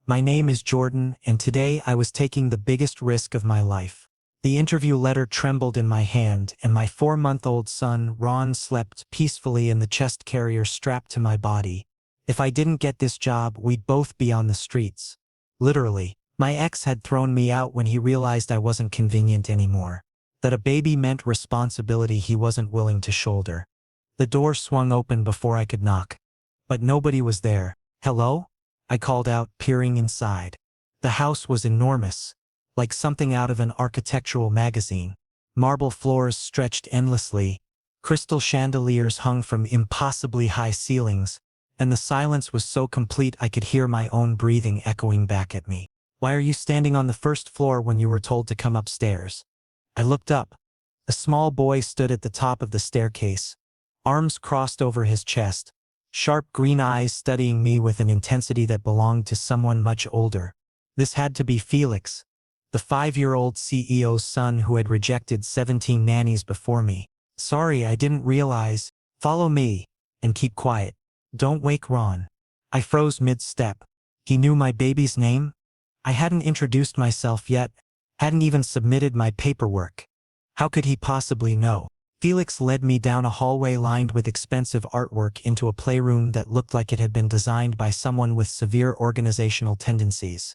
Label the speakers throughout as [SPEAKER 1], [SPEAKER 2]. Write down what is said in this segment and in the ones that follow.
[SPEAKER 1] My name is Jordan, and today I was taking the biggest risk of my life. The interview letter trembled in my hand, and my 4-month-old son, Ron, slept peacefully in the chest carrier strapped to my body. If I didn't get this job, we'd both be on the streets. Literally. My ex had thrown me out when he realized I wasn't convenient anymore. That a baby meant responsibility he wasn't willing to shoulder. The door swung open before I could knock. But nobody was there. "Hello?" I called out, peering inside. The house was enormous, like something out of an architectural magazine. Marble floors stretched endlessly, crystal chandeliers hung from impossibly high ceilings, and the silence was so complete I could hear my own breathing echoing back at me. "Why are you standing on the first floor when you were told to come upstairs?" I looked up. A small boy stood at the top of the staircase, arms crossed over his chest, sharp green eyes studying me with an intensity that belonged to someone much older. This had to be Felix, the 5-year-old CEO's son who had rejected 17 nannies before me. "Sorry, I didn't realize. Follow me, and keep quiet. Don't wake Ron." I froze mid-step. He knew my baby's name? I hadn't introduced myself yet, hadn't even submitted my paperwork. How could he possibly know? Felix led me down a hallway lined with expensive artwork into a playroom that looked like it had been designed by someone with severe organizational tendencies.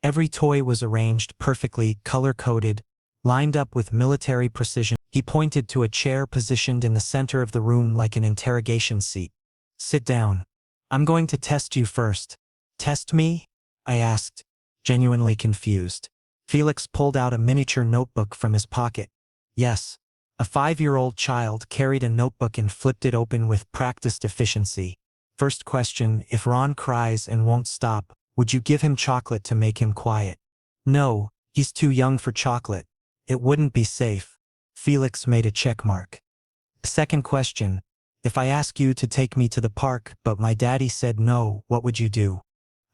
[SPEAKER 1] Every toy was arranged perfectly, color-coded, lined up with military precision. He pointed to a chair positioned in the center of the room like an interrogation seat. "Sit down. I'm going to test you first." "Test me?" I asked, genuinely confused. Felix pulled out a miniature notebook from his pocket. Yes. A 5-year-old child carried a notebook and flipped it open with practiced efficiency. "First question, if Ron cries and won't stop, would you give him chocolate to make him quiet?" "No, he's too young for chocolate. It wouldn't be safe." Felix made a check mark. "Second question, if I ask you to take me to the park but my daddy said no, what would you do?"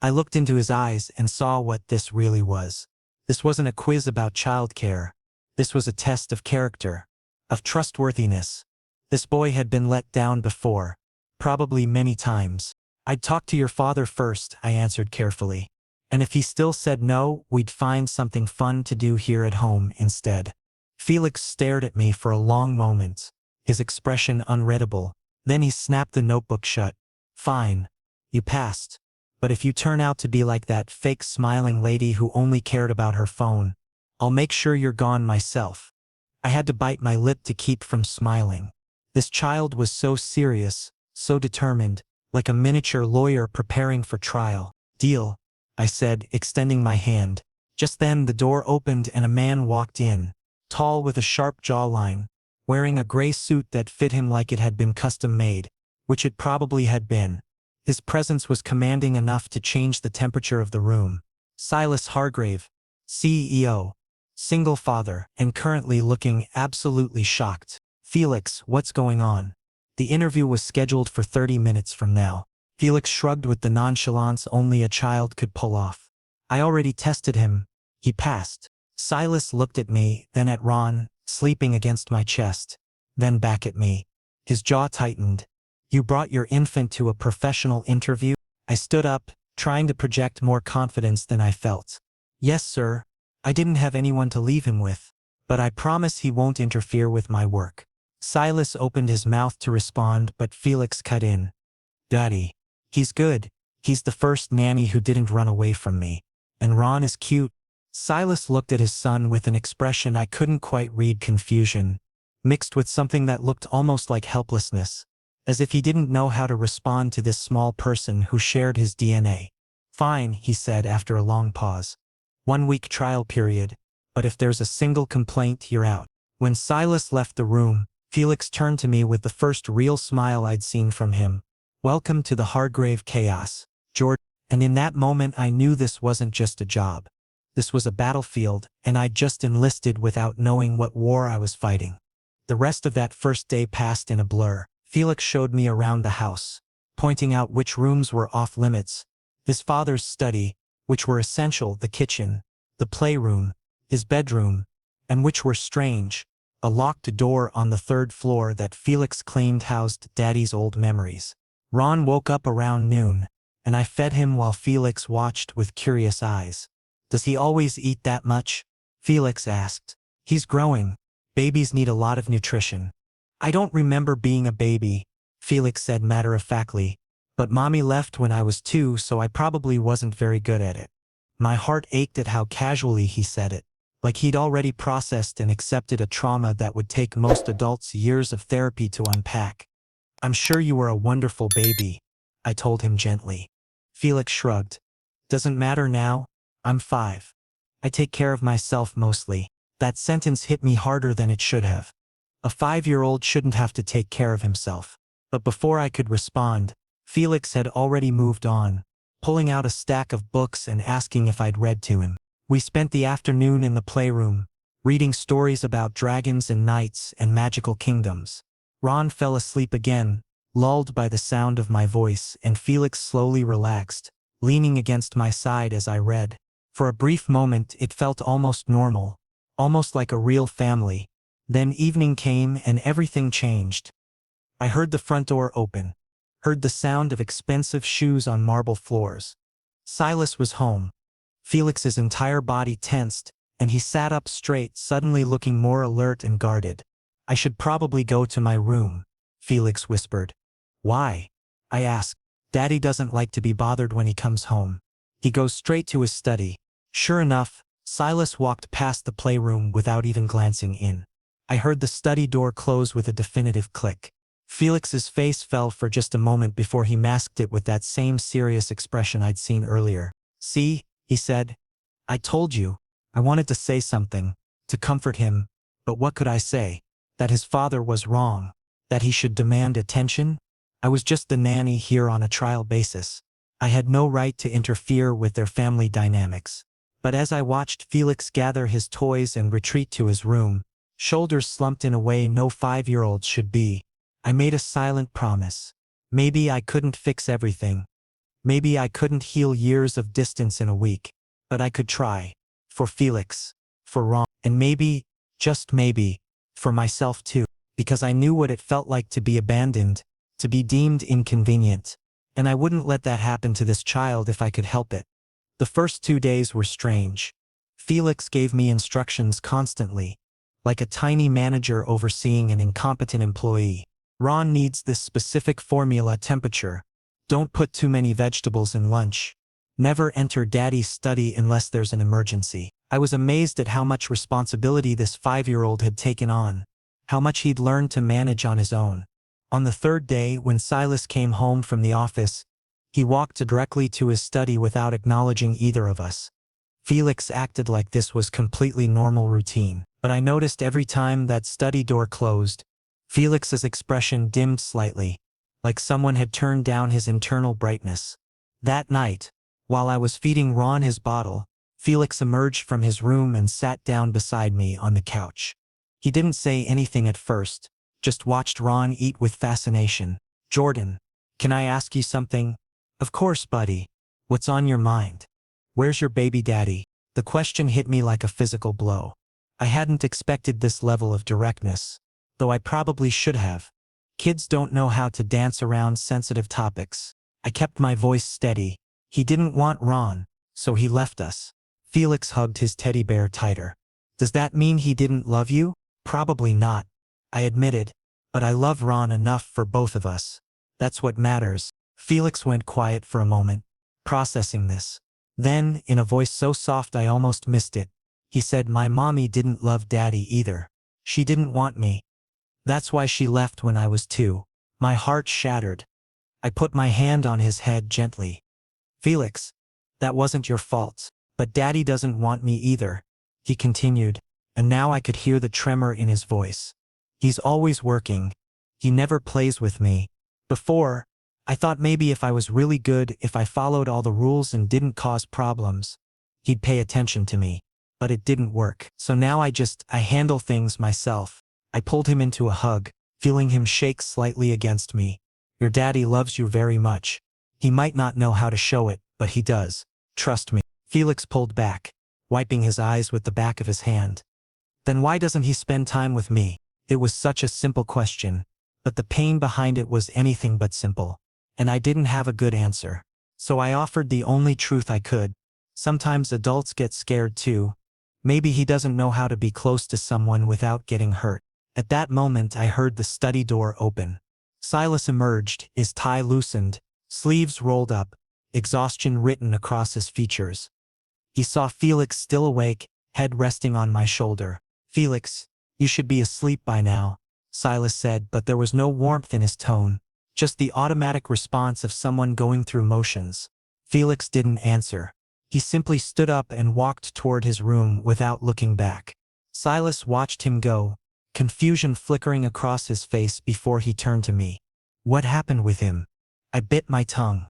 [SPEAKER 1] I looked into his eyes and saw what this really was. This wasn't a quiz about childcare. This was a test of character, of trustworthiness. This boy had been let down before, probably many times. "I'd talk to your father first," I answered carefully. "And if he still said no, we'd find something fun to do here at home instead." Felix stared at me for a long moment, his expression unreadable. Then he snapped the notebook shut. "Fine. You passed. But if you turn out to be like that fake smiling lady who only cared about her phone, I'll make sure you're gone myself." I had to bite my lip to keep from smiling. This child was so serious, so determined, like a miniature lawyer preparing for trial. "Deal," I said, extending my hand. Just then the door opened and a man walked in, tall with a sharp jawline, wearing a gray suit that fit him like it had been custom-made, which it probably had been. His presence was commanding enough to change the temperature of the room. Silas Hargrave, CEO, single father, and currently looking absolutely shocked. "Felix, what's going on?" The interview was scheduled for 30 minutes from now. Felix shrugged with the nonchalance only a child could pull off. "I already tested him. He passed." Silas looked at me, then at Ron, sleeping against my chest, then back at me. His jaw tightened. "You brought your infant to a professional interview?" I stood up, trying to project more confidence than I felt. "Yes, sir. I didn't have anyone to leave him with. But I promise he won't interfere with my work." Silas opened his mouth to respond, but Felix cut in. "Daddy. He's good. He's the first nanny who didn't run away from me. And Ron is cute." Silas looked at his son with an expression I couldn't quite read, confusion, mixed with something that looked almost like helplessness, as if he didn't know how to respond to this small person who shared his DNA. "Fine," he said after a long pause. "1-week trial period, but if there's a single complaint, you're out." When Silas left the room, Felix turned to me with the first real smile I'd seen from him. "Welcome to the Hargrave chaos, George." And in that moment I knew this wasn't just a job. This was a battlefield, and I'd just enlisted without knowing what war I was fighting. The rest of that first day passed in a blur. Felix showed me around the house, pointing out which rooms were off-limits, his father's study, which were essential, the kitchen, the playroom, his bedroom, and which were strange, a locked door on the 3rd floor that Felix claimed housed Daddy's old memories. Ron woke up around noon, and I fed him while Felix watched with curious eyes. Does he always eat that much? Felix asked. He's growing. Babies need a lot of nutrition. I don't remember being a baby, Felix said matter-of-factly, but mommy left when I was 2, so I probably wasn't very good at it. My heart ached at how casually he said it, like he'd already processed and accepted a trauma that would take most adults years of therapy to unpack. I'm sure you were a wonderful baby, I told him gently. Felix shrugged. Doesn't matter now. I'm 5. I take care of myself mostly. That sentence hit me harder than it should have. A 5-year-old shouldn't have to take care of himself. But before I could respond, Felix had already moved on, pulling out a stack of books and asking if I'd read to him. We spent the afternoon in the playroom, reading stories about dragons and knights and magical kingdoms. Ron fell asleep again, lulled by the sound of my voice, and Felix slowly relaxed, leaning against my side as I read. For a brief moment it felt almost normal, almost like a real family. Then evening came and everything changed. I heard the front door open, heard the sound of expensive shoes on marble floors. Silas was home. Felix's entire body tensed, and he sat up straight, suddenly looking more alert and guarded. I should probably go to my room, Felix whispered. Why? I asked. Daddy doesn't like to be bothered when he comes home. He goes straight to his study. Sure enough, Silas walked past the playroom without even glancing in. I heard the study door close with a definitive click. Felix's face fell for just a moment before he masked it with that same serious expression I'd seen earlier. See, he said. I told you. I wanted to say something, to comfort him, but what could I say? That his father was wrong, that he should demand attention? I was just the nanny here on a trial basis. I had no right to interfere with their family dynamics. But as I watched Felix gather his toys and retreat to his room, shoulders slumped in a way no 5-year-old should be, I made a silent promise. Maybe I couldn't fix everything. Maybe I couldn't heal years of distance in a week. But I could try. For Felix. For Ron. And maybe, just maybe, for myself too. Because I knew what it felt like to be abandoned, to be deemed inconvenient. And I wouldn't let that happen to this child if I could help it. The first 2 days were strange. Felix gave me instructions constantly, like a tiny manager overseeing an incompetent employee. Ron needs this specific formula temperature. Don't put too many vegetables in lunch. Never enter Daddy's study unless there's an emergency. I was amazed at how much responsibility this 5-year-old had taken on, how much he'd learned to manage on his own. On the 3rd day, when Silas came home from the office, he walked directly to his study without acknowledging either of us. Felix acted like this was completely normal routine, but I noticed every time that study door closed, Felix's expression dimmed slightly, like someone had turned down his internal brightness. That night, while I was feeding Ron his bottle, Felix emerged from his room and sat down beside me on the couch. He didn't say anything at first, just watched Ron eat with fascination. Jordan, can I ask you something? Of course, buddy. What's on your mind? Where's your baby daddy? The question hit me like a physical blow. I hadn't expected this level of directness, though I probably should have. Kids don't know how to dance around sensitive topics. I kept my voice steady. He didn't want Ron, so he left us. Felix hugged his teddy bear tighter. Does that mean he didn't love you? Probably not, I admitted, but I love Ron enough for both of us. That's what matters. Felix went quiet for a moment, processing this. Then, in a voice so soft I almost missed it, he said, my mommy didn't love Daddy either. She didn't want me. That's why she left when I was 2. My heart shattered. I put my hand on his head gently. Felix, that wasn't your fault. But Daddy doesn't want me either, he continued, and now I could hear the tremor in his voice. He's always working. He never plays with me. Before, I thought maybe if I was really good, if I followed all the rules and didn't cause problems, he'd pay attention to me. But it didn't work. So now I handle things myself. I pulled him into a hug, feeling him shake slightly against me. Your daddy loves you very much. He might not know how to show it, but he does. Trust me. Felix pulled back, wiping his eyes with the back of his hand. Then why doesn't he spend time with me? It was such a simple question, but the pain behind it was anything but simple. And I didn't have a good answer. So I offered the only truth I could. Sometimes adults get scared too. Maybe he doesn't know how to be close to someone without getting hurt. At that moment I heard the study door open. Silas emerged, his tie loosened, sleeves rolled up, exhaustion written across his features. He saw Felix still awake, head resting on my shoulder. "Felix, you should be asleep by now," Silas said, but there was no warmth in his tone, just the automatic response of someone going through motions. Felix didn't answer. He simply stood up and walked toward his room without looking back. Silas watched him go, confusion flickering across his face before he turned to me. "What happened with him?" I bit my tongue.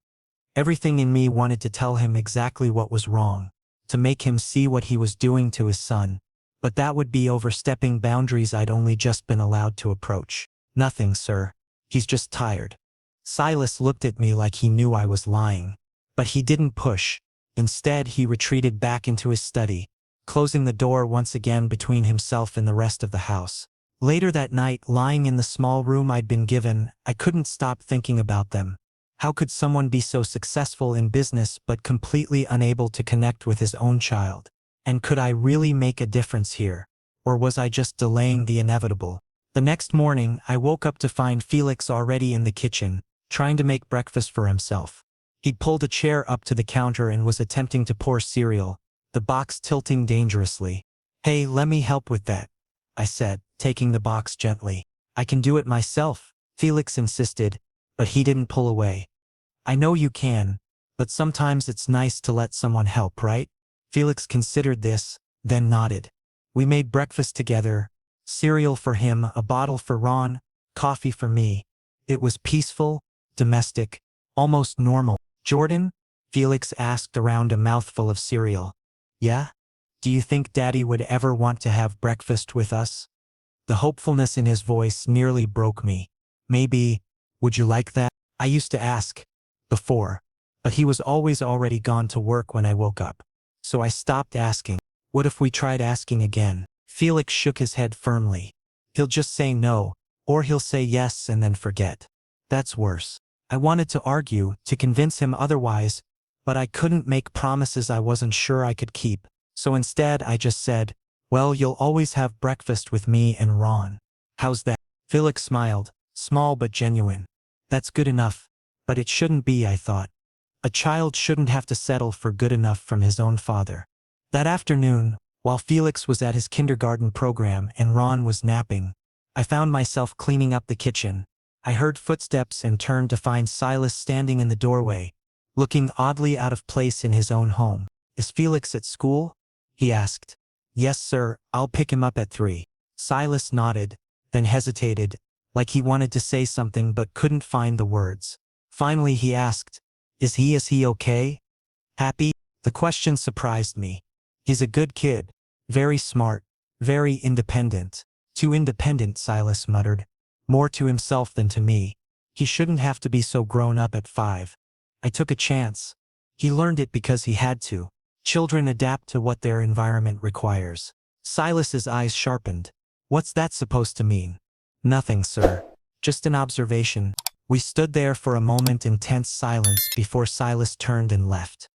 [SPEAKER 1] Everything in me wanted to tell him exactly what was wrong, to make him see what he was doing to his son. But that would be overstepping boundaries I'd only just been allowed to approach. "Nothing, sir. He's just tired." Silas looked at me like he knew I was lying. But he didn't push. Instead, he retreated back into his study, closing the door once again between himself and the rest of the house. Later that night, lying in the small room I'd been given, I couldn't stop thinking about them. How could someone be so successful in business but completely unable to connect with his own child? And could I really make a difference here? Or was I just delaying the inevitable? The next morning, I woke up to find Felix already in the kitchen, trying to make breakfast for himself. He'd pulled a chair up to the counter and was attempting to pour cereal, the box tilting dangerously. "Hey, let me help with that," I said, taking the box gently. "I can do it myself," Felix insisted, but he didn't pull away. "I know you can, but sometimes it's nice to let someone help, right?" Felix considered this, then nodded. We made breakfast together, cereal for him, a bottle for Ron, coffee for me. It was peaceful, domestic, almost normal. "Jordan?" Felix asked around a mouthful of cereal. "Yeah? Do you think Daddy would ever want to have breakfast with us?" The hopefulness in his voice nearly broke me. "Maybe, would you like that?" I used to ask before, but he was always already gone to work when I woke up. So I stopped asking. "What if we tried asking again?" Felix shook his head firmly. "He'll just say no, or he'll say yes and then forget. That's worse." I wanted to argue, to convince him otherwise, but I couldn't make promises I wasn't sure I could keep. So instead I just said, "Well, you'll always have breakfast with me and Ron. How's that?" Felix smiled, small but genuine. "That's good enough. But it shouldn't be," I thought. A child shouldn't have to settle for good enough from his own father. That afternoon, while Felix was at his kindergarten program and Ron was napping, I found myself cleaning up the kitchen. I heard footsteps and turned to find Silas standing in the doorway, looking oddly out of place in his own home. "Is Felix at school?" he asked. "Yes, sir, I'll pick him up at 3. Silas nodded, then hesitated, like he wanted to say something but couldn't find the words. Finally he asked, Is he okay? Happy?" The question surprised me. "He's a good kid. Very smart. Very independent." "Too independent," Silas muttered. More to himself than to me. "He shouldn't have to be so grown up at 5. I took a chance. He learned it because he had to. Children adapt to what their environment requires." Silas's eyes sharpened. "What's that supposed to mean?" "Nothing, sir. Just an observation." We stood there for a moment in tense silence before Silas turned and left.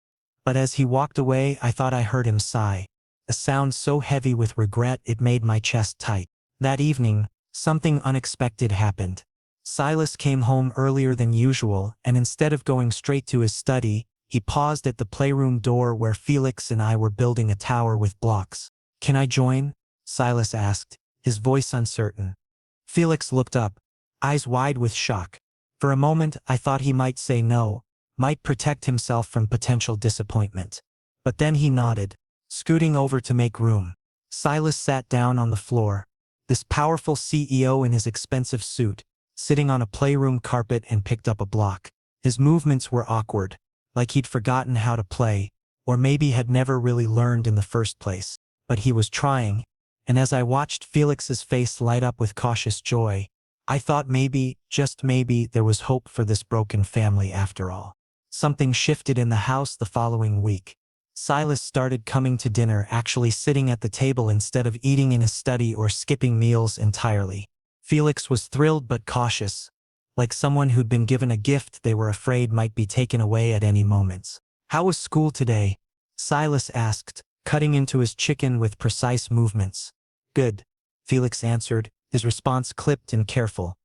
[SPEAKER 1] But as he walked away, I thought I heard him sigh, a sound so heavy with regret it made my chest tight. That evening, something unexpected happened. Silas came home earlier than usual, and instead of going straight to his study, he paused at the playroom door where Felix and I were building a tower with blocks. "Can I join?" Silas asked, his voice uncertain. Felix looked up, eyes wide with shock. For a moment, I thought he might say no, might protect himself from potential disappointment. But then he nodded, scooting over to make room. Silas sat down on the floor, this powerful CEO in his expensive suit, sitting on a playroom carpet, and picked up a block. His movements were awkward, like he'd forgotten how to play, or maybe had never really learned in the first place. But he was trying, and as I watched Felix's face light up with cautious joy, I thought maybe, just maybe, there was hope for this broken family after all. Something shifted in the house the following week. Silas started coming to dinner, actually sitting at the table instead of eating in his study or skipping meals entirely. Felix was thrilled but cautious. like someone who'd been given a gift they were afraid might be taken away at any moment. "How was school today?" Silas asked, cutting into his chicken with precise movements. "Good," Felix answered, his response clipped and careful.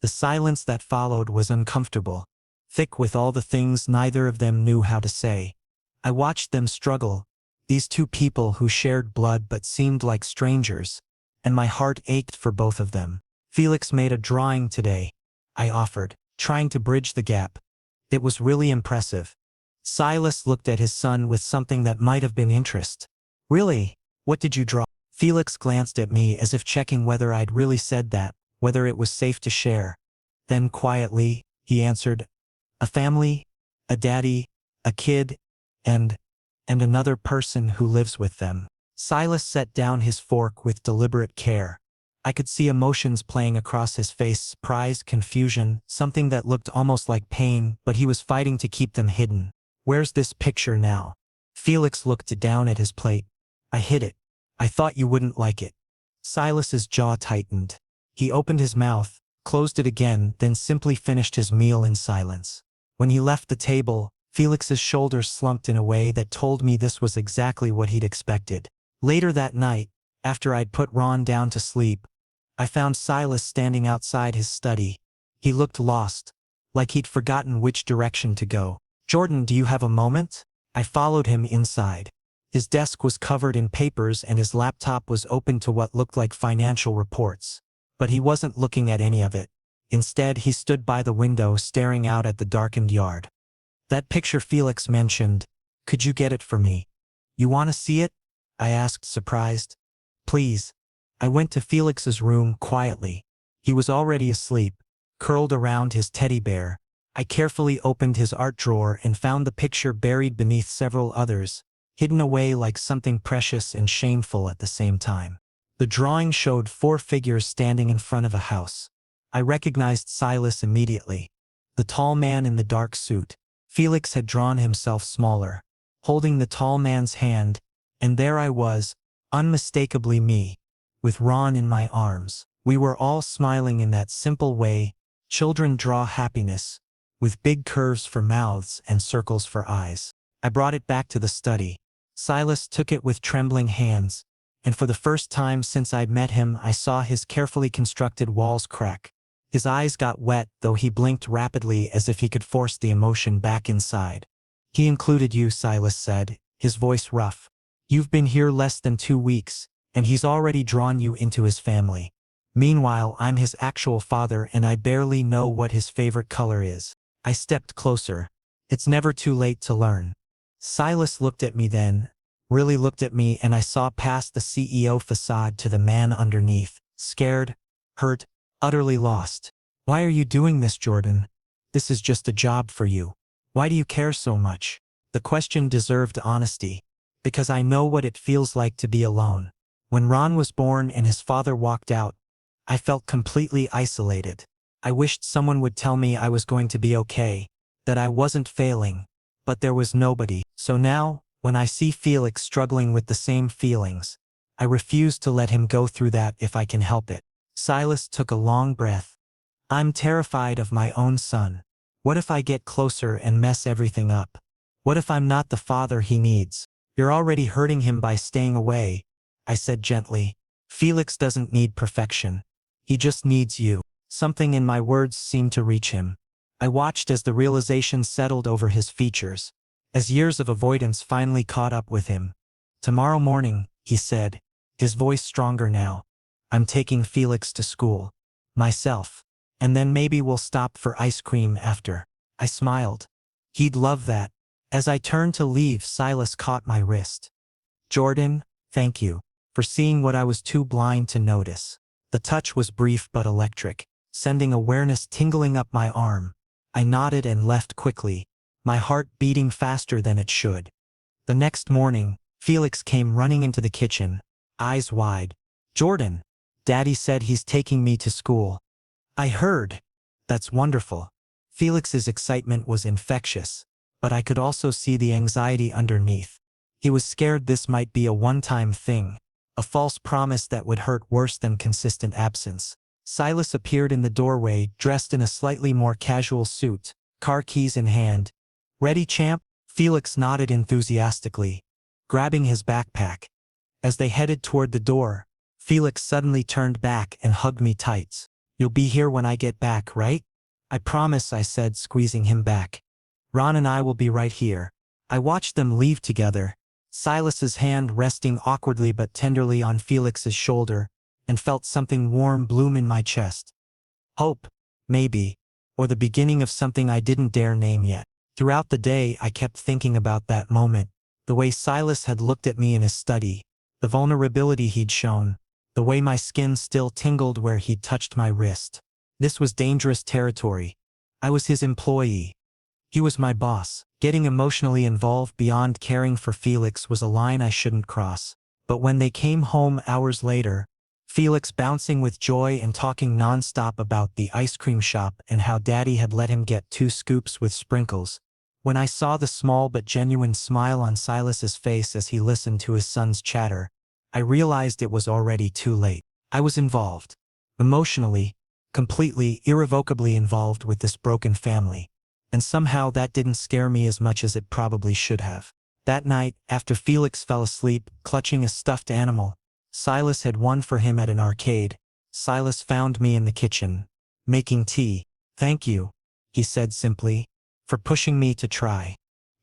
[SPEAKER 1] The silence that followed was uncomfortable, thick with all the things neither of them knew how to say. I watched them struggle, these two people who shared blood but seemed like strangers, and my heart ached for both of them. "Felix made a drawing today," I offered, trying to bridge the gap. "It was really impressive." Silas looked at his son with something that might have been interest. "Really? What did you draw?" Felix glanced at me as if checking whether I'd really said that, whether it was safe to share. Then quietly, he answered, "A family, a daddy, a kid, and another person who lives with them." Silas set down his fork with deliberate care. I could see emotions playing across his face: surprise, confusion, something that looked almost like pain, but he was fighting to keep them hidden. "Where's this picture now?" Felix looked down at his plate. "I hid it. I thought you wouldn't like it." Silas's jaw tightened. He opened his mouth, closed it again, then simply finished his meal in silence. When he left the table, Felix's shoulders slumped in a way that told me this was exactly what he'd expected. Later that night, after I'd put Ron down to sleep, I found Silas standing outside his study. He looked lost, like he'd forgotten which direction to go. "Jordan, do you have a moment?" I followed him inside. His desk was covered in papers and his laptop was open to what looked like financial reports. But he wasn't looking at any of it. Instead, he stood by the window staring out at the darkened yard. "That picture Felix mentioned, could you get it for me?" "You want to see it?" I asked, surprised. "Please." I went to Felix's room quietly. He was already asleep, curled around his teddy bear. I carefully opened his art drawer and found the picture buried beneath several others, hidden away like something precious and shameful at the same time. The drawing showed 4 figures standing in front of a house. I recognized Silas immediately. The tall man in the dark suit. Felix had drawn himself smaller, holding the tall man's hand, and there I was, unmistakably me, with Ron in my arms. We were all smiling in that simple way children draw happiness, with big curves for mouths and circles for eyes. I brought it back to the study. Silas took it with trembling hands, and for the first time since I'd met him I saw his carefully constructed walls crack. His eyes got wet, though he blinked rapidly as if he could force the emotion back inside. "He included you," Silas said, his voice rough. "You've been here less than 2 weeks, and he's already drawn you into his family. Meanwhile, I'm his actual father and I barely know what his favorite color is." I stepped closer. "It's never too late to learn." Silas looked at me then, really looked at me, and I saw past the CEO facade to the man underneath, scared, hurt, utterly lost. "Why are you doing this, Jordan? This is just a job for you. Why do you care so much?" The question deserved honesty, because I know what it feels like to be alone. When Ron was born and his father walked out, I felt completely isolated. I wished someone would tell me I was going to be okay, that I wasn't failing, but there was nobody. So now, when I see Felix struggling with the same feelings, I refuse to let him go through that if I can help it. Silas took a long breath. "I'm terrified of my own son. What if I get closer and mess everything up? What if I'm not the father he needs?" "You're already hurting him by staying away," I said gently. "Felix doesn't need perfection. He just needs you." Something in my words seemed to reach him. I watched as the realization settled over his features, as years of avoidance finally caught up with him. "Tomorrow morning," he said, his voice stronger now, "I'm taking Felix to school. Myself. And then maybe we'll stop for ice cream after." I smiled. He'd love that. As I turned to leave, Silas caught my wrist. "Jordan, thank you for seeing what I was too blind to notice." The touch was brief but electric, sending awareness tingling up my arm. I nodded and left quickly, my heart beating faster than it should. The next morning, Felix came running into the kitchen, eyes wide. "Jordan, Daddy said he's taking me to school." "I heard." "That's wonderful." Felix's excitement was infectious, but I could also see the anxiety underneath. He was scared this might be a one-time thing, a false promise that would hurt worse than consistent absence. Silas appeared in the doorway, dressed in a slightly more casual suit, car keys in hand. "Ready, champ?" Felix nodded enthusiastically, grabbing his backpack. As they headed toward the door, Felix suddenly turned back and hugged me tight. "You'll be here when I get back, right?" "I promise," I said, squeezing him back. "Ron and I will be right here." I watched them leave together, Silas's hand resting awkwardly but tenderly on Felix's shoulder, and felt something warm bloom in my chest. Hope, maybe, or the beginning of something I didn't dare name yet. Throughout the day I kept thinking about that moment, the way Silas had looked at me in his study, the vulnerability he'd shown, the way my skin still tingled where he'd touched my wrist. This was dangerous territory. I was his employee. He was my boss. Getting emotionally involved beyond caring for Felix was a line I shouldn't cross. But when they came home hours later, Felix bouncing with joy and talking nonstop about the ice cream shop and how Daddy had let him get 2 scoops with sprinkles. When I saw the small but genuine smile on Silas's face as he listened to his son's chatter, I realized it was already too late. I was involved. Emotionally, completely, irrevocably involved with this broken family. And somehow that didn't scare me as much as it probably should have. That night, after Felix fell asleep, clutching a stuffed animal Silas had won for him at an arcade, Silas found me in the kitchen, making tea. "Thank you," he said simply, "for pushing me to try."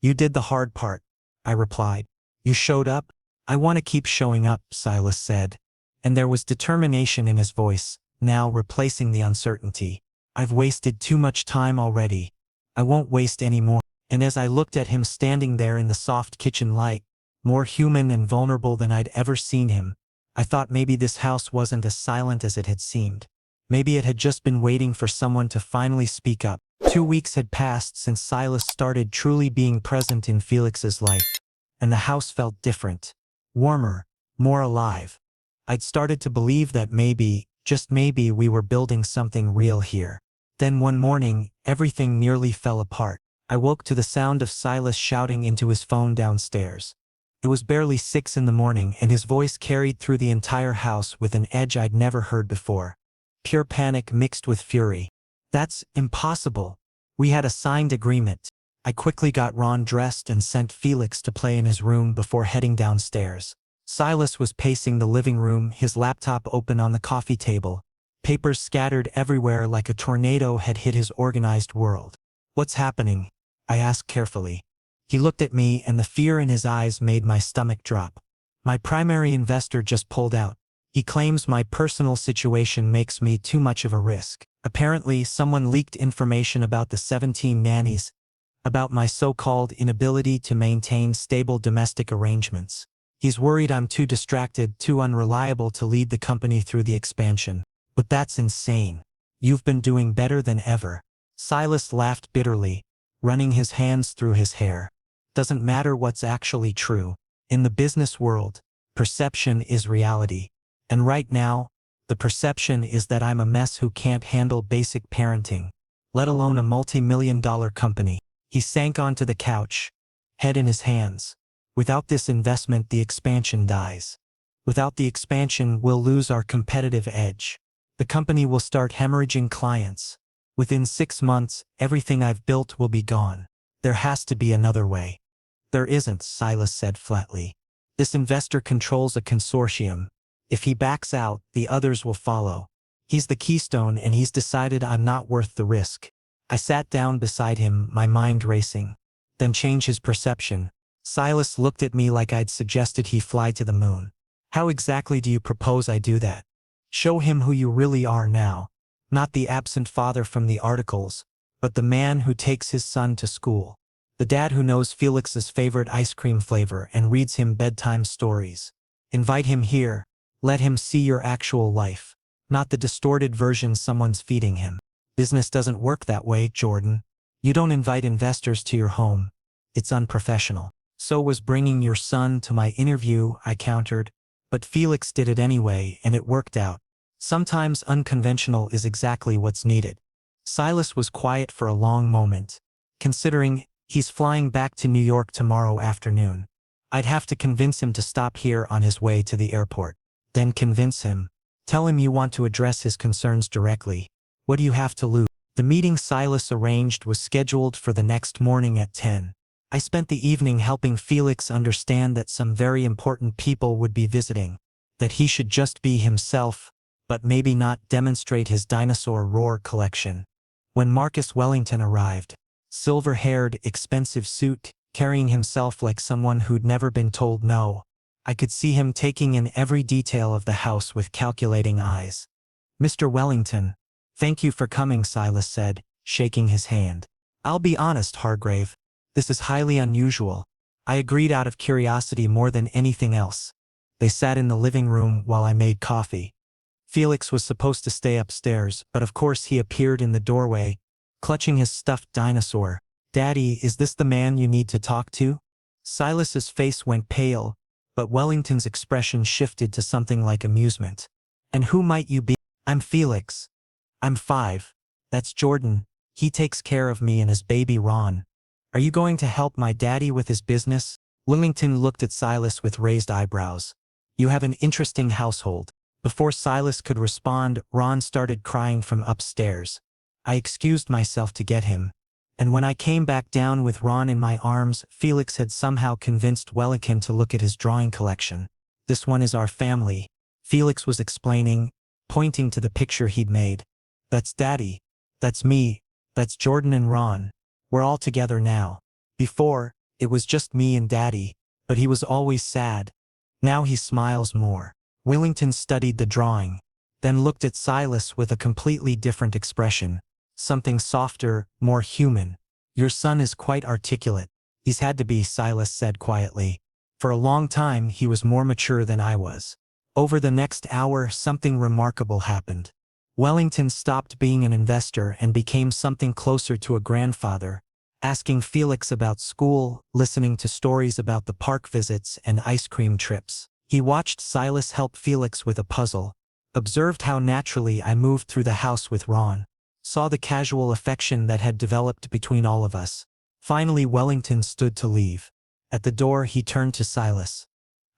[SPEAKER 1] "You did the hard part," I replied. "You showed up?" "I want to keep showing up," Silas said. And there was determination in his voice, now replacing the uncertainty. "I've wasted too much time already. I won't waste any more." And as I looked at him standing there in the soft kitchen light, more human and vulnerable than I'd ever seen him, I thought maybe this house wasn't as silent as it had seemed. Maybe it had just been waiting for someone to finally speak up. 2 weeks had passed since Silas started truly being present in Felix's life, and the house felt different, warmer, more alive. I'd started to believe that maybe, just maybe, we were building something real here. Then one morning, everything nearly fell apart. I woke to the sound of Silas shouting into his phone downstairs. It was barely 6 in the morning, and his voice carried through the entire house with an edge I'd never heard before. Pure panic mixed with fury. "That's impossible. We had a signed agreement." I quickly got Ron dressed and sent Felix to play in his room before heading downstairs. Silas was pacing the living room, his laptop open on the coffee table, papers scattered everywhere like a tornado had hit his organized world. "What's happening?" I asked carefully. He looked at me, and the fear in his eyes made my stomach drop. "My primary investor just pulled out. He claims my personal situation makes me too much of a risk. Apparently, someone leaked information about the 17 nannies, about my so-called inability to maintain stable domestic arrangements. He's worried I'm too distracted, too unreliable to lead the company through the expansion. But that's insane. You've been doing better than ever." Silas laughed bitterly, running his hands through his hair. "Doesn't matter what's actually true. In the business world, perception is reality. And right now, the perception is that I'm a mess who can't handle basic parenting, let alone a multi-million-dollar company." He sank onto the couch, head in his hands. "Without this investment, the expansion dies. Without the expansion, we'll lose our competitive edge. The company will start hemorrhaging clients. Within 6 months, everything I've built will be gone. There has to be another way." "There isn't," Silas said flatly. "This investor controls a consortium. If he backs out, the others will follow. He's the keystone, and he's decided I'm not worth the risk." I sat down beside him, my mind racing. "Then change his perception." Silas looked at me like I'd suggested he fly to the moon. "How exactly do you propose I do that?" "Show him who you really are now. Not the absent father from the articles, but the man who takes his son to school. The dad who knows Felix's favorite ice cream flavor and reads him bedtime stories. Invite him here. Let him see your actual life, not the distorted version someone's feeding him." "Business doesn't work that way, Jordan. You don't invite investors to your home. It's unprofessional." "So was bringing your son to my interview," I countered. "But Felix did it anyway, and it worked out. Sometimes unconventional is exactly what's needed." Silas was quiet for a long moment, considering. "He's flying back to New York tomorrow afternoon. I'd have to convince him to stop here on his way to the airport." "Then convince him." Tell him you want to address his concerns directly. What do you have to lose? The meeting Silas arranged was scheduled for the next morning at 10. I spent the evening helping Felix understand that some very important people would be visiting, that he should just be himself, but maybe not demonstrate his dinosaur roar collection. When Marcus Wellington arrived, silver-haired, expensive suit, carrying himself like someone who'd never been told no, I could see him taking in every detail of the house with calculating eyes. "Mr. Wellington, thank you for coming," Silas said, shaking his hand. "I'll be honest, Hargrave. This is highly unusual. I agreed out of curiosity more than anything else." They sat in the living room while I made coffee. Felix was supposed to stay upstairs, but of course he appeared in the doorway, clutching his stuffed dinosaur. "Daddy, is this the man you need to talk to?" Silas's face went pale, but Wellington's expression shifted to something like amusement. "And who might you be?" "I'm Felix. I'm 5. That's Jordan. He takes care of me and his baby Ron. Are you going to help my daddy with his business?" Wellington looked at Silas with raised eyebrows. "You have an interesting household." Before Silas could respond, Ron started crying from upstairs. I excused myself to get him, and when I came back down with Ron in my arms, Felix had somehow convinced Wellington to look at his drawing collection. "This one is our family," Felix was explaining, pointing to the picture he'd made. "That's Daddy. That's me. That's Jordan and Ron. We're all together now. Before, it was just me and Daddy, but he was always sad. Now he smiles more." Wellington studied the drawing, then looked at Silas with a completely different expression, something softer, more human. "Your son is quite articulate." "He's had to be," Silas said quietly. "For a long time he was more mature than I was." Over the next hour, something remarkable happened. Wellington stopped being an investor and became something closer to a grandfather, asking Felix about school, listening to stories about the park visits and ice cream trips. He watched Silas help Felix with a puzzle, observed how naturally I moved through the house with Ron, saw the casual affection that had developed between all of us. Finally, Wellington stood to leave. At the door, he turned to Silas.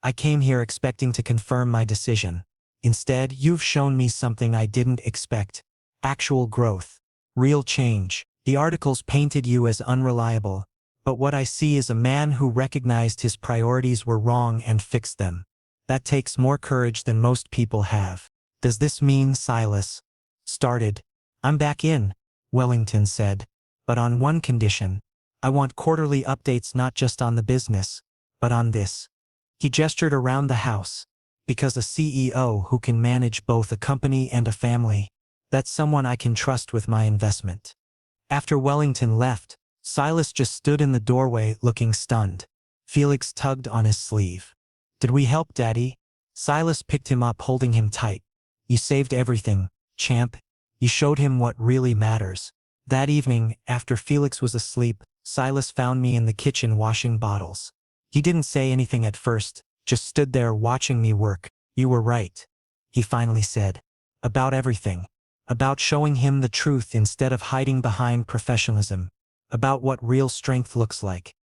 [SPEAKER 1] "I came here expecting to confirm my decision. Instead, you've shown me something I didn't expect. Actual growth. Real change. The articles painted you as unreliable, but what I see is a man who recognized his priorities were wrong and fixed them. That takes more courage than most people have." "Does this mean Silas started?" "I'm back in," Wellington said, "but on one condition. I want quarterly updates not just on the business, but on this." He gestured around the house. "Because a CEO who can manage both a company and a family, that's someone I can trust with my investment." After Wellington left, Silas just stood in the doorway looking stunned. Felix tugged on his sleeve. "Did we help, Daddy?" Silas picked him up, holding him tight. "You saved everything, champ. You showed him what really matters." That evening, after Felix was asleep, Silas found me in the kitchen washing bottles. He didn't say anything at first, just stood there watching me work. "You were right," he finally said. "About everything. About showing him the truth instead of hiding behind professionalism. About what real strength looks like.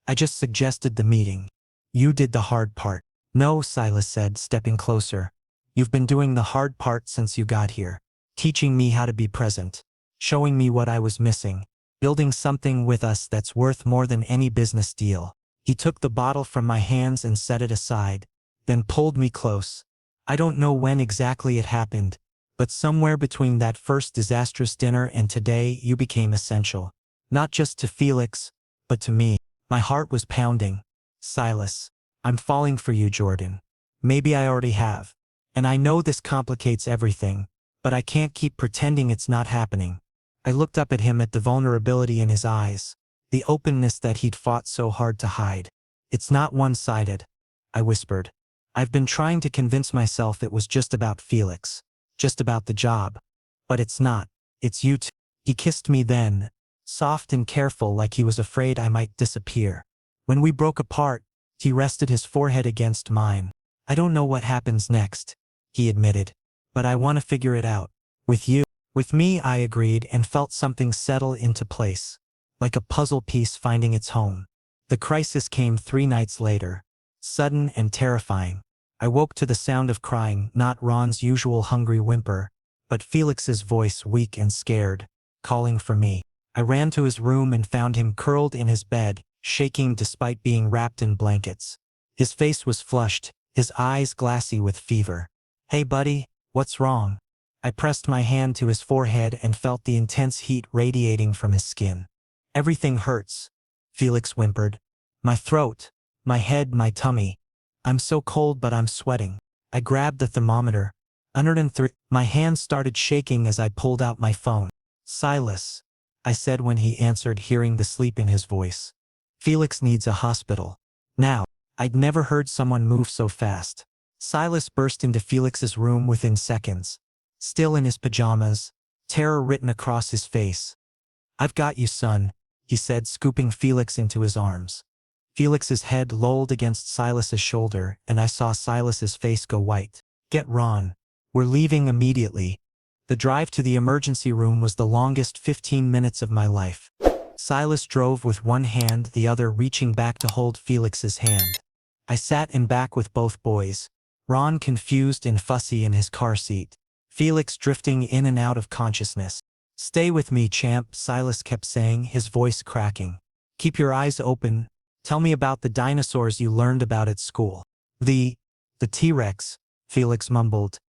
[SPEAKER 1] I just suggested the meeting. You did the hard part." "No," Silas said, stepping closer. "You've been doing the hard part since you got here. Teaching me how to be present. Showing me what I was missing. Building something with us that's worth more than any business deal." He took the bottle from my hands and set it aside, then pulled me close. "I don't know when exactly it happened, but somewhere between that first disastrous dinner and today you became essential. Not just to Felix, but to me." My heart was pounding. "Silas, I'm falling for you, Jordan. Maybe I already have. And I know this complicates everything, but I can't keep pretending it's not happening." I looked up at him, at the vulnerability in his eyes, the openness that he'd fought so hard to hide. "It's not one-sided," I whispered. "I've been trying to convince myself it was just about Felix, just about the job. But it's not. It's you too." He kissed me then, soft and careful, like he was afraid I might disappear. When we broke apart, he rested his forehead against mine. "I don't know what happens next," he admitted, "but I want to figure it out. With you." "With me," I agreed, and felt something settle into place, like a puzzle piece finding its home. The crisis came 3 nights later, sudden and terrifying. I woke to the sound of crying, not Ron's usual hungry whimper, but Felix's voice, weak and scared, calling for me. I ran to his room and found him curled in his bed, shaking despite being wrapped in blankets. His face was flushed, his eyes glassy with fever. "Hey buddy, what's wrong?" I pressed my hand to his forehead and felt the intense heat radiating from his skin. "Everything hurts," Felix whimpered. "My throat, my head, my tummy. I'm so cold but I'm sweating." I grabbed the thermometer. 103. My hand started shaking as I pulled out my phone. "Silas," I said when he answered, hearing the sleep in his voice. "Felix needs a hospital. Now." I'd never heard someone move so fast. Silas burst into Felix's room within seconds. Still in his pajamas, terror written across his face. "I've got you, son," he said, scooping Felix into his arms. Felix's head lolled against Silas's shoulder, and I saw Silas's face go white. "Get Ron. We're leaving immediately." The drive to the emergency room was the longest 15 minutes of my life. Silas drove with one hand, the other reaching back to hold Felix's hand. I sat in back with both boys, Ron confused and fussy in his car seat, Felix drifting in and out of consciousness. "Stay with me, champ," Silas kept saying, his voice cracking. "Keep your eyes open. Tell me about the dinosaurs you learned about at school." The T-Rex," Felix mumbled.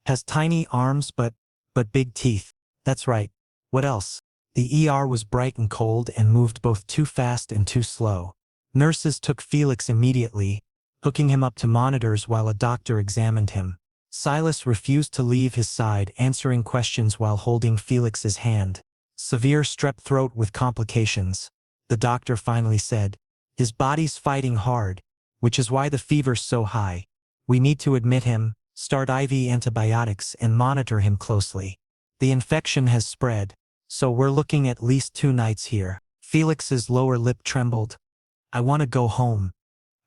[SPEAKER 1] "Has tiny arms but big teeth." "That's right. What else?" The ER was bright and cold and moved both too fast and too slow. Nurses took Felix immediately, hooking him up to monitors while a doctor examined him. Silas refused to leave his side, answering questions while holding Felix's hand. "Severe strep throat with complications," the doctor finally said. "His body's fighting hard, which is why the fever's so high. We need to admit him, start IV antibiotics and monitor him closely. The infection has spread, so we're looking at least 2 nights here." Felix's lower lip trembled. "I want to go home."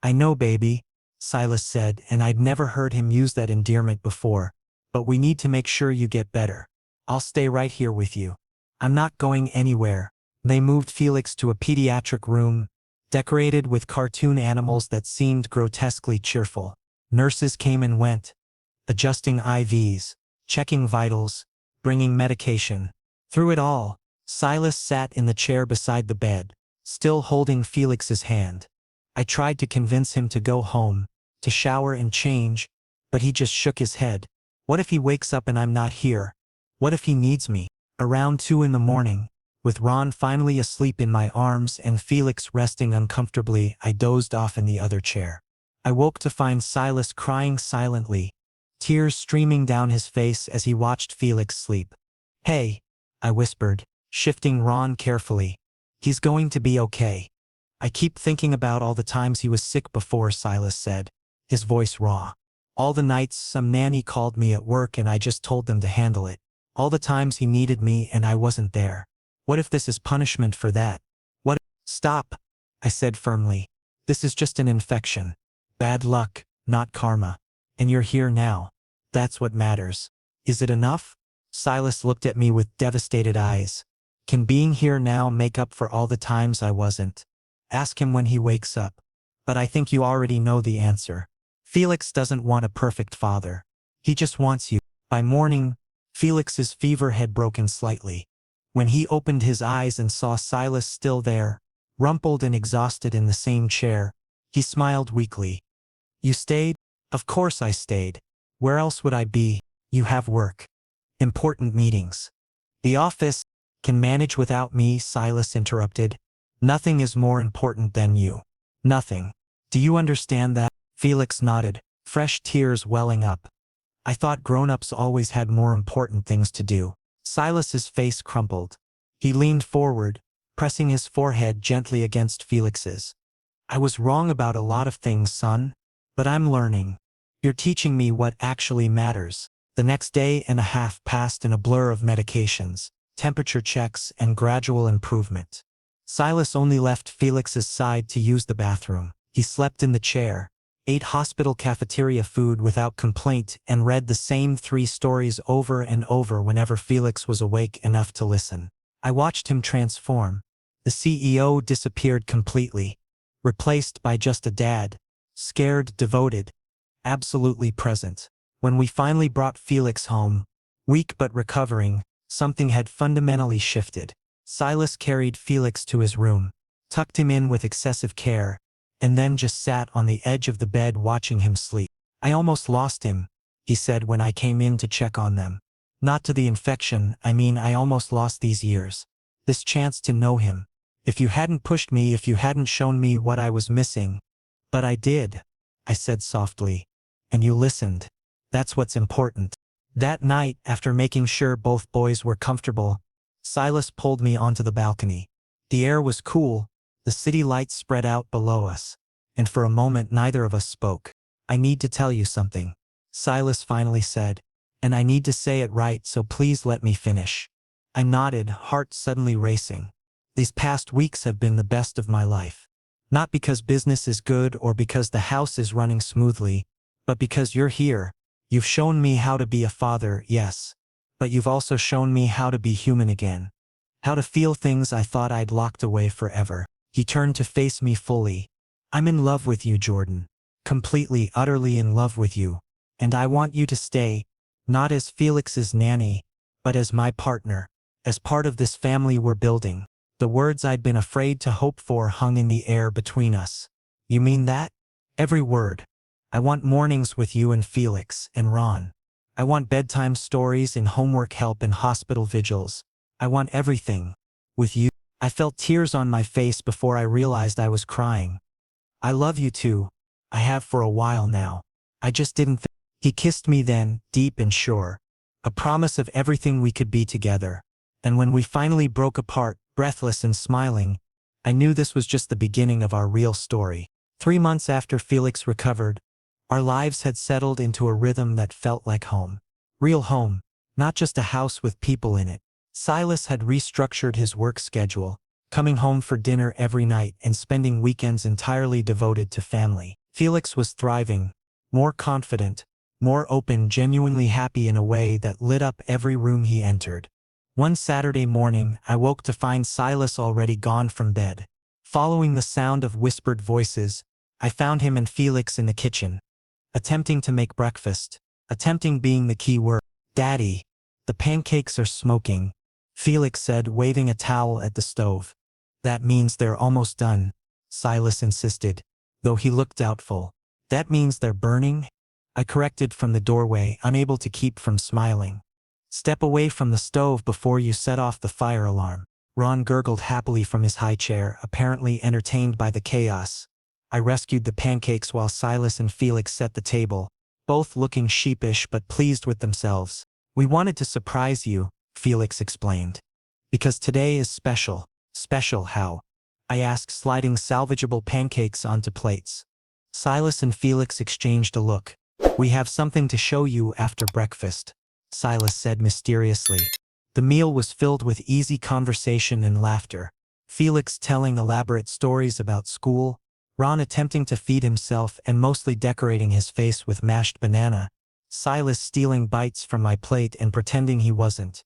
[SPEAKER 1] "I know, baby," Silas said, and I'd never heard him use that endearment before. "But we need to make sure you get better. I'll stay right here with you. I'm not going anywhere." They moved Felix to a pediatric room, decorated with cartoon animals that seemed grotesquely cheerful. Nurses came and went, adjusting IVs, checking vitals, bringing medication. Through it all, Silas sat in the chair beside the bed, still holding Felix's hand. I tried to convince him to go home, to shower and change, but he just shook his head. "What if he wakes up and I'm not here? What if he needs me?" Around 2 in the morning, with Ron finally asleep in my arms and Felix resting uncomfortably, I dozed off in the other chair. I woke to find Silas crying silently, tears streaming down his face as he watched Felix sleep. "Hey," I whispered, shifting Ron carefully. "He's going to be okay." "I keep thinking about all the times he was sick before," Silas said, his voice raw. "All the nights some nanny called me at work and I just told them to handle it. All the times he needed me and I wasn't there. What if this is punishment for that? What?" "Stop," I said firmly. "This is just an infection. Bad luck, not karma. And you're here now. That's what matters. Is it enough?" Silas looked at me with devastated eyes. "Can being here now make up for all the times I wasn't? Ask him when he wakes up." "But I think you already know the answer. Felix doesn't want a perfect father. He just wants you." By morning, Felix's fever had broken slightly. When he opened his eyes and saw Silas still there, rumpled and exhausted in the same chair, he smiled weakly. "You stayed?" "Of course I stayed. Where else would I be? You have work. Important meetings." "The office can manage without me," Silas interrupted. "Nothing is more important than you. Nothing. Do you understand that?" Felix nodded, fresh tears welling up. "I thought grown-ups always had more important things to do." Silas's face crumpled. He leaned forward, pressing his forehead gently against Felix's. "I was wrong about a lot of things, son. But I'm learning. You're teaching me what actually matters." The next day and a half passed in a blur of medications, temperature checks, and gradual improvement. Silas only left Felix's side to use the bathroom. He slept in the chair, ate hospital cafeteria food without complaint, and read the same 3 stories over and over whenever Felix was awake enough to listen. I watched him transform. The CEO disappeared completely, replaced by just a dad, scared, devoted, absolutely present. When we finally brought Felix home, weak but recovering, something had fundamentally shifted. Silas carried Felix to his room, tucked him in with excessive care, and then just sat on the edge of the bed watching him sleep. "I almost lost him," he said when I came in to check on them. "Not to the infection, I almost lost these years. This chance to know him. If you hadn't pushed me, if you hadn't shown me what I was missing." "But I did," I said softly. "And you listened. That's what's important." That night, after making sure both boys were comfortable, Silas pulled me onto the balcony. The air was cool, the city lights spread out below us, and for a moment neither of us spoke. "I need to tell you something," Silas finally said, "and I need to say it right, so please let me finish." I nodded, heart suddenly racing. These past weeks have been the best of my life. Not because business is good or because the house is running smoothly, but because you're here. You've shown me how to be a father, yes, but you've also shown me how to be human again. How to feel things I thought I'd locked away forever. He turned to face me fully. "I'm in love with you, Jordan. Completely, utterly in love with you. And I want you to stay, not as Felix's nanny, but as my partner, as part of this family we're building." The words I'd been afraid to hope for hung in the air between us. "You mean that?" "Every word. I want mornings with you and Felix and Ron. I want bedtime stories and homework help and hospital vigils. I want everything. With you." I felt tears on my face before I realized I was crying. "I love you too. I have for a while now. I just didn't think." He kissed me then, deep and sure. A promise of everything we could be together. And when we finally broke apart, breathless and smiling, I knew this was just the beginning of our real story. 3 months after Felix recovered, our lives had settled into a rhythm that felt like home. Real home, not just a house with people in it. Silas had restructured his work schedule, coming home for dinner every night and spending weekends entirely devoted to family. Felix was thriving, more confident, more open, genuinely happy in a way that lit up every room he entered. One Saturday morning, I woke to find Silas already gone from bed. Following the sound of whispered voices, I found him and Felix in the kitchen, attempting to make breakfast. Attempting being the key word. "Daddy, the pancakes are smoking," Felix said, waving a towel at the stove. "That means they're almost done," Silas insisted, though he looked doubtful. "That means they're burning?" I corrected from the doorway, unable to keep from smiling. "Step away from the stove before you set off the fire alarm." Ron gurgled happily from his high chair, apparently entertained by the chaos. I rescued the pancakes while Silas and Felix set the table, both looking sheepish but pleased with themselves. "We wanted to surprise you," Felix explained. "Because today is special." "Special how?" I asked, sliding salvageable pancakes onto plates. Silas and Felix exchanged a look. "We have something to show you after breakfast," Silas said mysteriously. The meal was filled with easy conversation and laughter. Felix telling elaborate stories about school, Ron attempting to feed himself and mostly decorating his face with mashed banana, Silas stealing bites from my plate and pretending he wasn't.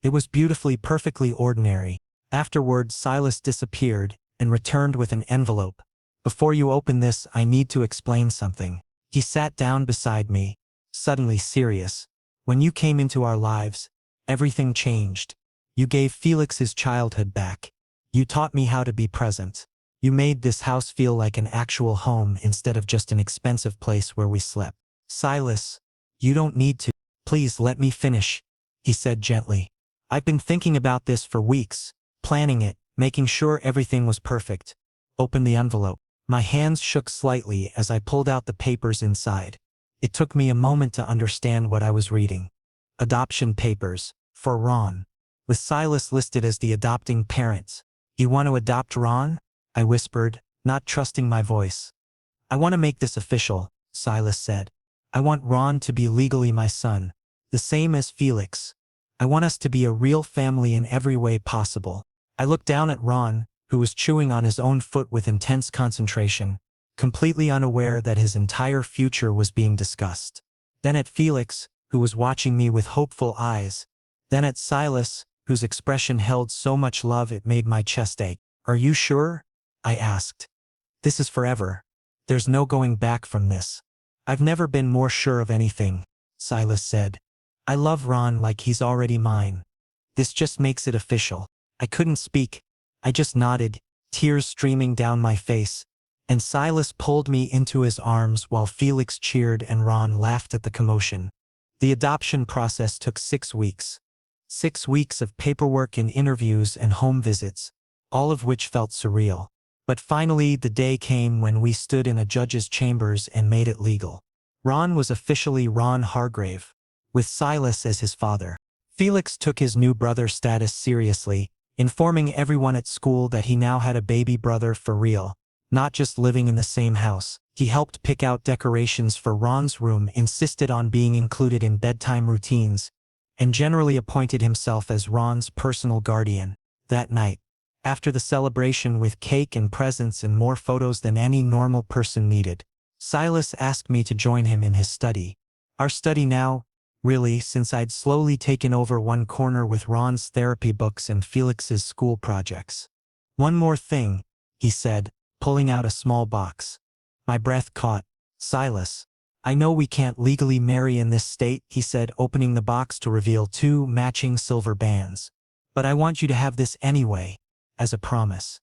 [SPEAKER 1] It was beautifully, perfectly ordinary. Afterward, Silas disappeared and returned with an envelope. "Before you open this, I need to explain something." He sat down beside me, suddenly serious. "When you came into our lives, everything changed. You gave Felix his childhood back. You taught me how to be present. You made this house feel like an actual home instead of just an expensive place where we slept." "Silas, you don't need to." "Please let me finish," he said gently. "I've been thinking about this for weeks, planning it, making sure everything was perfect." "Open the envelope." My hands shook slightly as I pulled out the papers inside. It took me a moment to understand what I was reading. Adoption papers, for Ron, with Silas listed as the adopting parent. "You want to adopt Ron?" I whispered, not trusting my voice. "I want to make this official," Silas said. "I want Ron to be legally my son, the same as Felix. I want us to be a real family in every way possible." I looked down at Ron, who was chewing on his own foot with intense concentration, completely unaware that his entire future was being discussed. Then at Felix, who was watching me with hopeful eyes. Then at Silas, whose expression held so much love it made my chest ache. "Are you sure?" I asked. "This is forever. There's no going back from this." I've never been more sure of anything, Silas said. I love Ron like he's already mine. This just makes it official. I couldn't speak. I just nodded, tears streaming down my face, and Silas pulled me into his arms while Felix cheered and Ron laughed at the commotion. The adoption process took 6 weeks. 6 weeks of paperwork and interviews and home visits, all of which felt surreal. But finally the day came when we stood in a judge's chambers and made it legal. Ron was officially Ron Hargrave, with Silas as his father. Felix took his new brother status seriously, informing everyone at school that he now had a baby brother for real, not just living in the same house. He helped pick out decorations for Ron's room, insisted on being included in bedtime routines, and generally appointed himself as Ron's personal guardian. That night, after the celebration with cake and presents and more photos than any normal person needed, Silas asked me to join him in his study. Our study now, really, since I'd slowly taken over one corner with Ron's therapy books and Felix's school projects. One more thing, he said, pulling out a small box. My breath caught. Silas, I know we can't legally marry in this state, he said, opening the box to reveal 2 matching silver bands. But I want you to have this anyway, as a promise.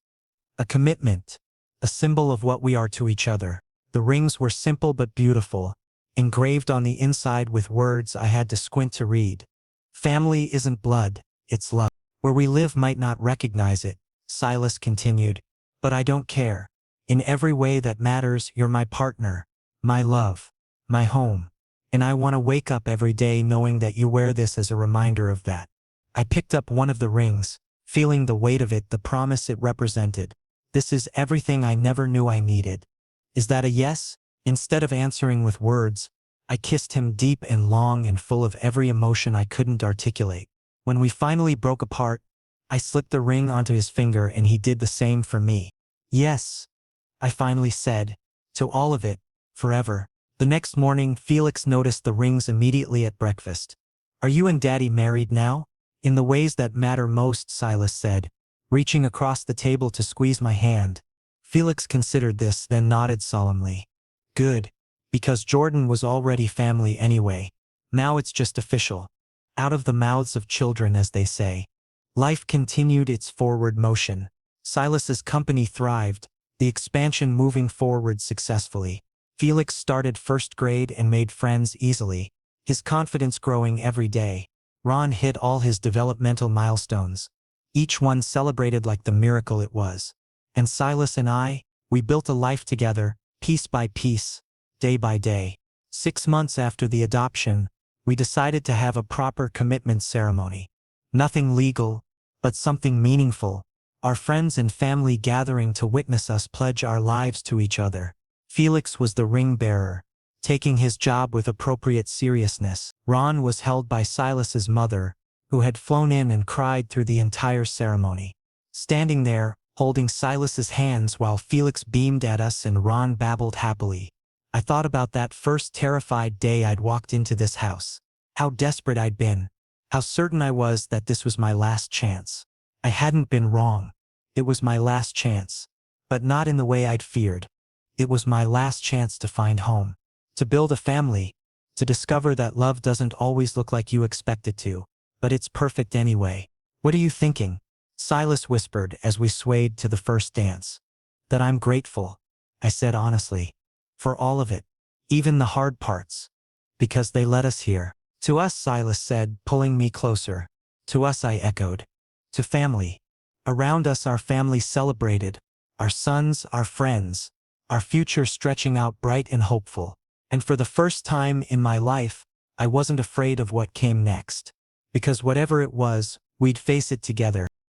[SPEAKER 1] A commitment, a symbol of what we are to each other. The rings were simple but beautiful, engraved on the inside with words I had to squint to read. Family isn't blood, it's love. Where we live might not recognize it, Silas continued, but I don't care. In every way that matters, you're my partner, my love, my home. And I want to wake up every day knowing that you wear this as a reminder of that. I picked up one of the rings, feeling the weight of it, the promise it represented. This is everything I never knew I needed. Is that a yes? Instead of answering with words, I kissed him deep and long and full of every emotion I couldn't articulate. When we finally broke apart, I slipped the ring onto his finger and he did the same for me. Yes, I finally said, to all of it, forever. The next morning, Felix noticed the rings immediately at breakfast. Are you and Daddy married now? In the ways that matter most, Silas said, reaching across the table to squeeze my hand. Felix considered this, then nodded solemnly. Good, because Jordan was already family anyway. Now it's just official. Out of the mouths of children, as they say. Life continued its forward motion. Silas's company thrived, the expansion moving forward successfully. Felix started first grade and made friends easily, his confidence growing every day. Ron hit all his developmental milestones, each one celebrated like the miracle it was. And Silas and I, we built a life together, piece by piece, day by day. 6 months after the adoption, we decided to have a proper commitment ceremony. Nothing legal, but something meaningful. Our friends and family gathering to witness us pledge our lives to each other. Felix was the ring bearer, taking his job with appropriate seriousness. Ron was held by Silas's mother, who had flown in and cried through the entire ceremony. Standing there, holding Silas's hands while Felix beamed at us and Ron babbled happily. I thought about that first terrified day I'd walked into this house. How desperate I'd been. How certain I was that this was my last chance. I hadn't been wrong. It was my last chance. But not in the way I'd feared. It was my last chance to find home. To build a family. To discover that love doesn't always look like you expect it to. But it's perfect anyway. What are you thinking? Silas whispered as we swayed to the first dance. That I'm grateful, I said honestly. For all of it. Even the hard parts. Because they led us here. To us, Silas said, pulling me closer. To us, I echoed. To family. Around us our family celebrated. Our sons, our friends. Our future stretching out bright and hopeful. And for the first time in my life, I wasn't afraid of what came next. Because whatever it was, we'd face it together.